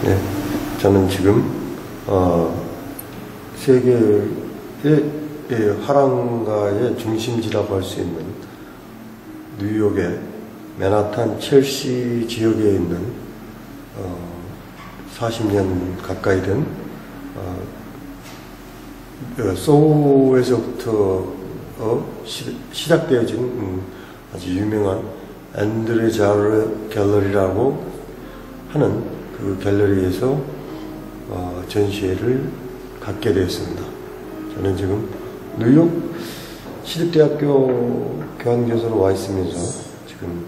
네, 저는 지금 세계의 화랑가의 중심지라고 할 수 있는 뉴욕의 맨하탄 첼시 지역에 있는 40년 가까이 된 소우에서부터 시작되어진 아주 유명한 앤드레 자르 갤러리라고 하는 그 갤러리에서 전시회를 갖게 되었습니다. 저는 지금 뉴욕 시립대학교 교환교수로 와 있으면서 지금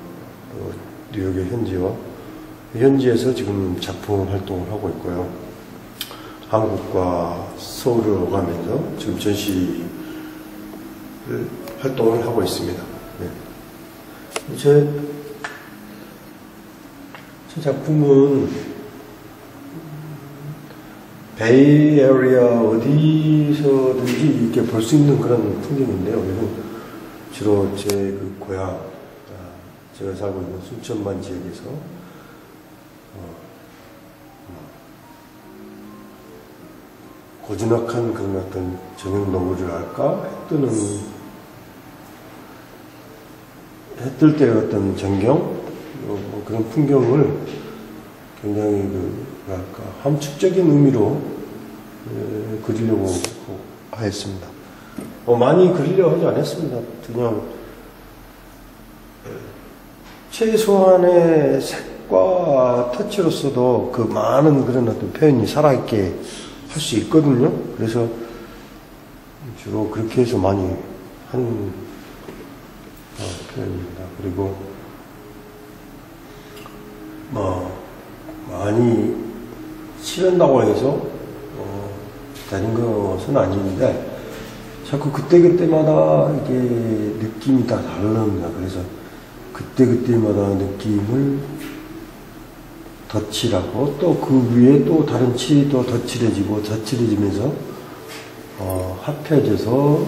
뉴욕의 현지에서 지금 작품 활동을 하고 있고요. 한국과 서울을 오가면서 지금 전시 활동을 하고 있습니다. 네. 제 작품은 베이에리아 어디서든지 이렇게 볼 수 있는 그런 풍경인데요. 이건 주로 제 그 고향, 제가 살고 있는 순천만 지역에서 고즈넉한 그런 어떤 저녁 노을을 할까? 해 뜰 때의 어떤 전경? 그런 풍경을 굉장히 함축적인 의미로 그리려고 하였습니다. 많이 그리려 하지 않았습니다. 그냥 최소한의 색과 터치로서도 그 많은 그런 어떤 표현이 살아있게 할 수 있거든요. 그래서 주로 그렇게 해서 많이 한 표현입니다. 그리고 많이 칠한다고 해서 다른 것은 아닌데 자꾸 그때그때마다 이게 느낌이 다 다릅니다. 그래서 그때그때마다 느낌을 덧칠하고 또 그 위에 또 다른 칠이 또 덧칠해지고 덧칠해지면서 합해져서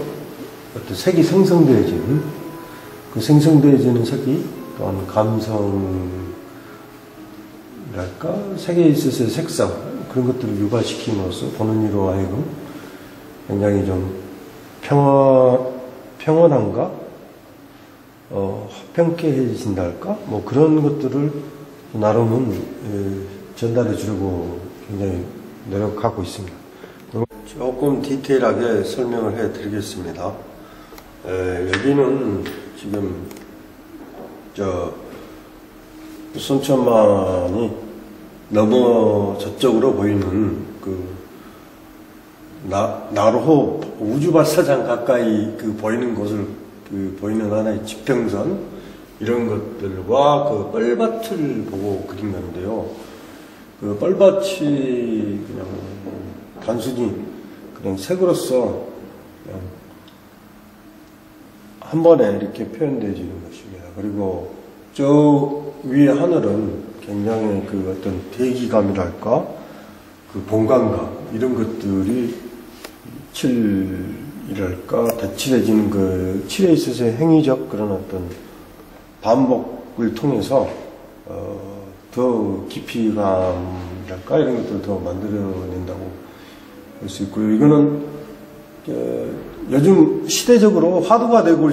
어떤 색이 생성되어지는 그 생성되어지는 색이 또한 감성이랄까 색에 있어서의 색상 그런 것들을 유발시킴으로써 보는 이로 하여금 굉장히 좀 평온함과 화평케해진다 할까 뭐 그런 것들을 나름은 전달해 주려고 굉장히 노력하고 있습니다. 조금 디테일하게 설명을 해 드리겠습니다. 여기는 지금 순천만이 넘어 저쪽으로 보이는 그 나로호 우주발사장 가까이 그 보이는 곳을 보이는 하나의 지평선 이런 것들과 그 뻘밭을 보고 그린 건데요. 그 뻘밭이 그냥 단순히 그냥 색으로서 그냥 한 번에 이렇게 표현되어지는 것입니다. 그리고 저 위에 하늘은 굉장히 그 어떤 대기감이랄까, 그 본감감 이런 것들이 칠이랄까, 덧칠해지는 그 칠에 있어서의 행위적 그런 어떤 반복을 통해서 더 깊이감이랄까 이런 것들을 더 만들어낸다고 볼 수 있고요. 이거는 요즘 시대적으로 화두가 되고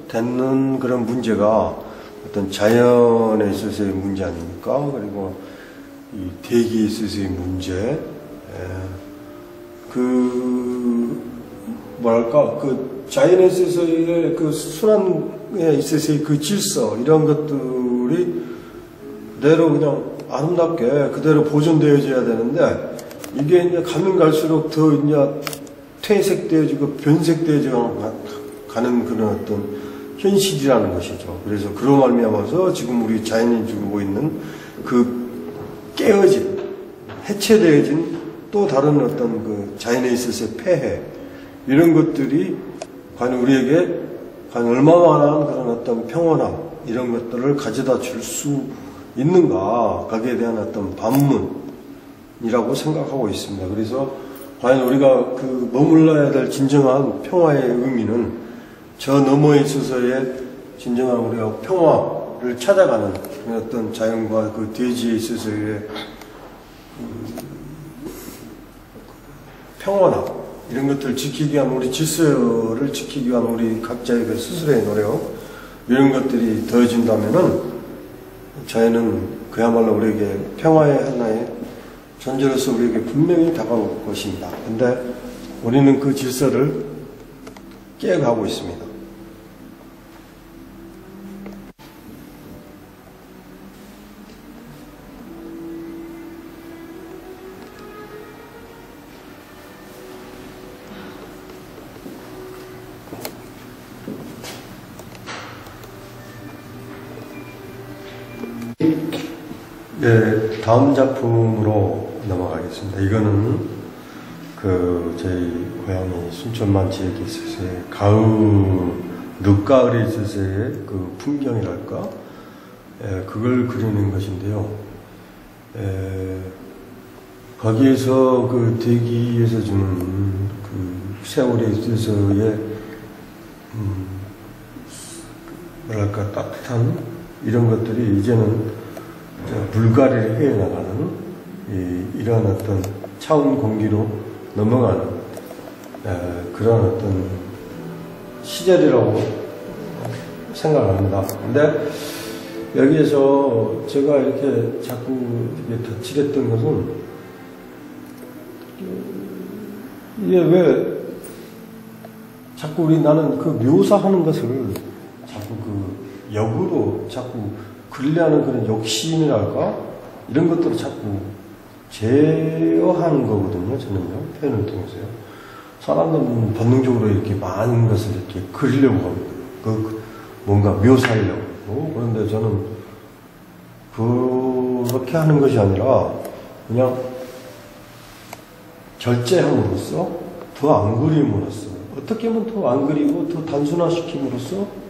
되는 그런 문제가 어떤 자연에 있어서의 문제 아닙니까? 그리고 이 대기에 있어서의 문제, 그 자연에 있어서의 그 순환에 있어서의 그 질서, 이런 것들이 그대로 그냥 아름답게 그대로 보존되어져야 되는데, 이게 이제 가면 갈수록 더 이제 퇴색되어지고 변색되어져 가는 그런 어떤 현실이라는 것이죠. 그래서 그런 말미암아서 지금 우리 자연이 주고 있는 그 깨어진, 해체되어진 또 다른 어떤 그 자연에 있어서의 폐해, 이런 것들이 과연 우리에게 과연 얼마만한 그런 어떤 평온함, 이런 것들을 가져다 줄 수 있는가, 거기에 대한 어떤 반문이라고 생각하고 있습니다. 그래서 과연 우리가 그 머물러야 될 진정한 평화의 의미는 저 너머에 있어서의 진정한 우리가 평화를 찾아가는 어떤 자연과 그 대지에 있어서의 평온함 이런 것들을 지키기 위한 우리 질서를 지키기 위한 우리 각자의 그 스스로의 노력 이런 것들이 더해진다면은 자연은 그야말로 우리에게 평화의 하나의 존재로서 우리에게 분명히 다가올 것입니다. 근데 우리는 그 질서를 깨어가고 있습니다. 네, 다음 작품으로 넘어가겠습니다. 이거는 저희 고향이 순천만 지역에 있어서의 늦가을에 있어서의 그 풍경이랄까? 그걸 그리는 것인데요. 거기에서 그 대기에서 주는 그 세월에 있어서의, 뭐랄까, 따뜻한 이런 것들이 이제는 불가리를 헤어나가는 이러한 어떤 차운 공기로 넘어가는 그런 어떤 시절이라고 생각합니다. 근데 여기에서 제가 이렇게 자꾸 덧칠했던 것은 이게 왜 자꾸 나는 그 묘사하는 것을 자꾸 그 역으로 자꾸 그리려는 그런 욕심이랄까? 이런 것들을 자꾸 제어하는 거거든요, 저는요, 표현을 통해서요. 사람들은 본능적으로 이렇게 많은 것을 이렇게 그리려고 합니다. 뭔가 묘사하려고. 그런데 저는 그렇게 하는 것이 아니라 그냥 절제함으로써 더 안 그림으로써 어떻게 하면 더 안 그리고 더 단순화시킴으로써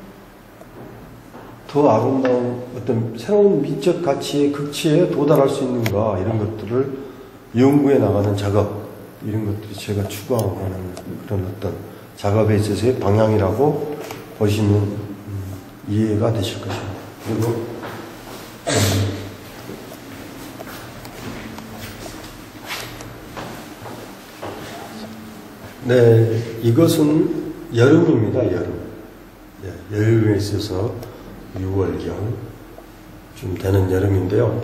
더 아름다운 어떤 새로운 미적 가치의 극치에 도달할 수 있는가 이런 것들을 연구해 나가는 작업 이런 것들이 제가 추구하고 하는 그런 어떤 작업에 있어서의 방향이라고 보시면 이해가 되실 것입니다. 그리고 네, 이것은 여름입니다. 여름. 네, 여름에 있어서 6월경 좀 되는 여름인데요.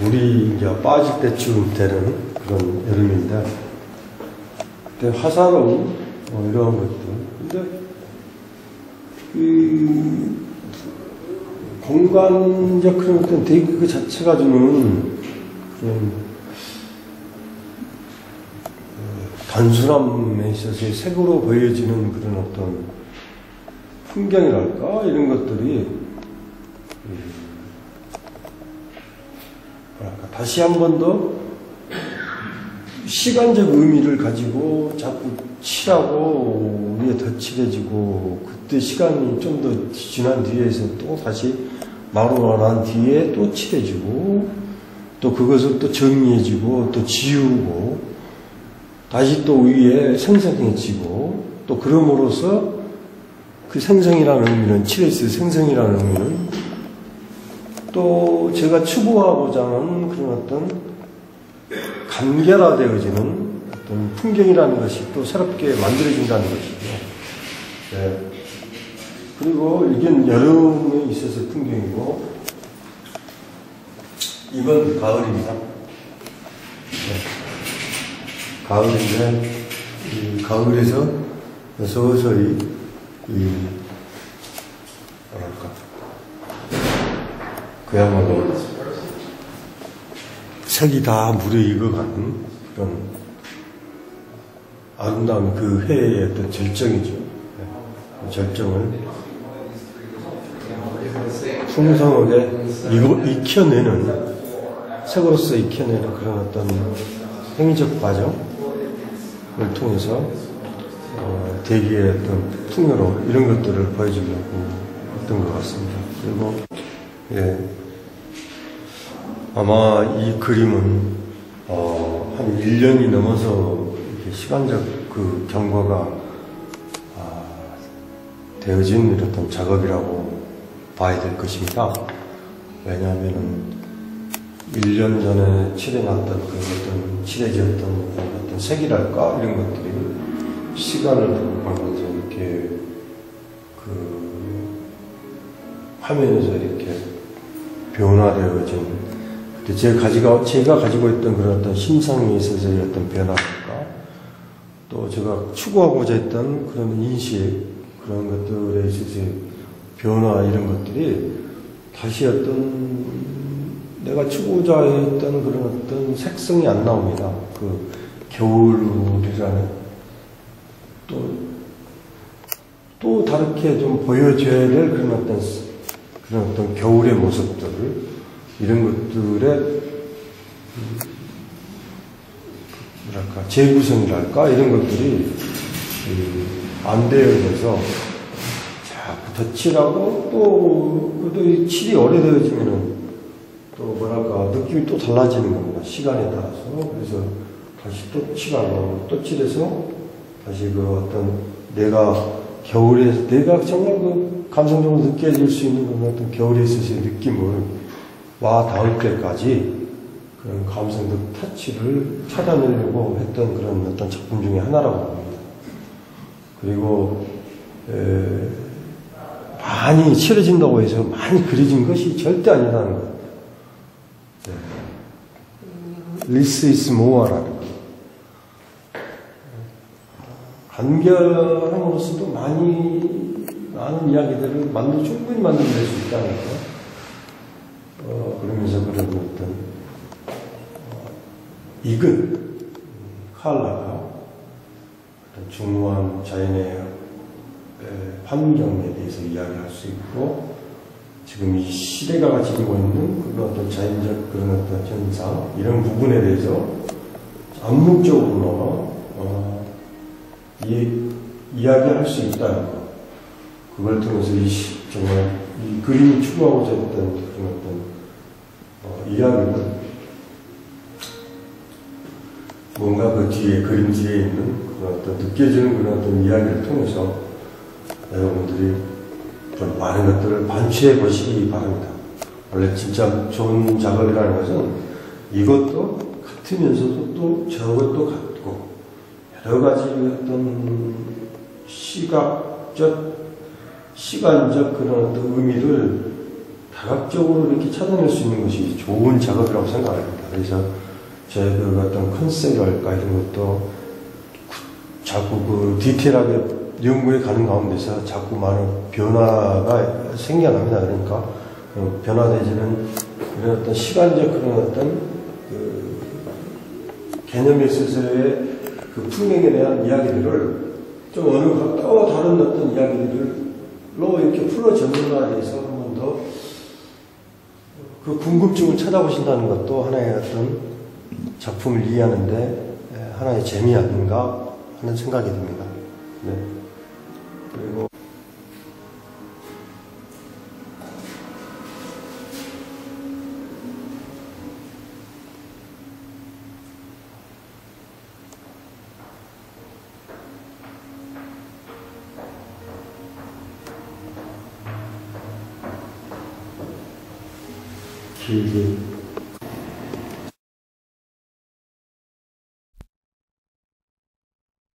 물이 이제 빠질 때쯤 되는 그런 여름인데, 그때 화사로운 이러한 것들. 근데 공간적 그런 어떤 대기 그 자체가 주는 그런 단순함에 있어서 색으로 보여지는 그런 어떤 풍경이랄까 이런 것들이 뭐랄까 다시 한 번 더 시간적 의미를 가지고 자꾸 칠하고 위에 덧칠해지고 그때 시간이 좀 더 지난 뒤에서 또 다시 마루가 난 뒤에 또 칠해지고 또 그것을 또 정리해지고 또 지우고 다시 또 위에 생성해지고 또 그럼으로써 그 생성이라는 의미는 칠해있을 생성이라는 의미는 또 제가 추구하고자 하는 그런 어떤 간결화되어지는 어떤 풍경이라는 것이 또 새롭게 만들어진다는 것이죠. 네. 그리고 이건 여름에 있어서 풍경이고 이건 가을입니다. 네. 가을인데, 이 가을에서 서서히, 뭐랄까, 그야말로 색이 다 물에 익어가는 그런 아름다운 그 해의 어떤 절정이죠. 그 절정을 풍성하게 익혀내는, 색으로서 익혀내는 그런 어떤 행위적 과정을 통해서 대기의 어떤 풍요로 이런 것들을 보여주려고 했던 것 같습니다. 그리고 아마 이 그림은 한 1년이 넘어서 이렇게 시간적 그 경과가 되어진 이런 작업이라고 봐야 될 것입니다. 왜냐하면은 1년 전에 칠해놨던 그 어떤 칠해졌던 어떤 색이랄까 이런 것들이 시간을 두고 가면서 이렇게 그 화면에서 이렇게 변화되어진, 제가 가지고 있던 그런 어떤 심상에 있어서의 어떤 변화랄까, 또 제가 추구하고자 했던 그런 인식, 그런 것들에 있어서의 변화, 이런 것들이 다시 어떤 내가 추구자 했던 그런 어떤 색성이 안 나옵니다. 그 겨울이라는 또 다르게 좀 보여줘야 될 그런 어떤 겨울의 모습들, 이런 것들의 뭐랄까 재구성이랄까 이런 것들이 안 되어 있어서 자꾸 덧칠하고 또 이 칠이 오래되어지면은 또 뭐랄까 느낌이 또 달라지는 겁니다. 시간에 따라서. 그래서 다시 또 칠하고 또 칠해서 다시 그 어떤 내가 정말 그 감성적으로 느껴질 수 있는 그런 어떤 겨울에 있어서의 느낌을 와 닿을 때까지 그런 감성적 터치를 찾아내려고 했던 그런 어떤 작품 중에 하나라고 봅니다. 그리고 많이 칠해진다고 해서 많이 그려진 것이 절대 아니라는 거예요. Less is more라는 거. 간결함으로써도 많은 이야기들을 충분히 만들어낼 수 있다는 거. 그러면서 그런 어떤 익은 컬러가 어떤 중후한 자연의 환경에 대해서 이야기할 수 있고, 지금 이 시대가 가지고 있는 그런 어떤 자연적 그런 어떤 현상, 이런 부분에 대해서 암묵적으로 이야기할 수 있다는 것. 그걸 통해서 정말 이 그림이 추구하고자 했던 그런 어떤 이야기는 뭔가 그 뒤에, 그림 뒤에 있는 그런 어떤 느껴지는 그런 어떤 이야기를 통해서 여러분들이 좀 많은 것들을 반추해 보시기 바랍니다. 원래 진짜 좋은 작업이라는 것은 이것도 같으면서도 또 저것도 같고, 여러 가지 어떤 시간적 그런 어떤 의미를 다각적으로 이렇게 찾아낼 수 있는 것이 좋은 작업이라고 생각합니다. 그래서 저의 그 어떤 컨셉이랄까 이런 것도 자꾸 그 디테일하게 연구에 가는 가운데서 자꾸 많은 변화가 생겨납니다. 그러니까 변화되지는 그런 어떤 시간적 그런 어떤 그 개념에 있어서의 그 풍경에 대한 이야기들을 좀 어느 또 다른 어떤 이야기들로 이렇게 풀어젖는다에 대해서 한 번 더 그 궁금증을 찾아보신다는 것도 하나의 어떤 작품을 이해하는데 하나의 재미 아닌가 하는 생각이 듭니다. 네. 그리고 길게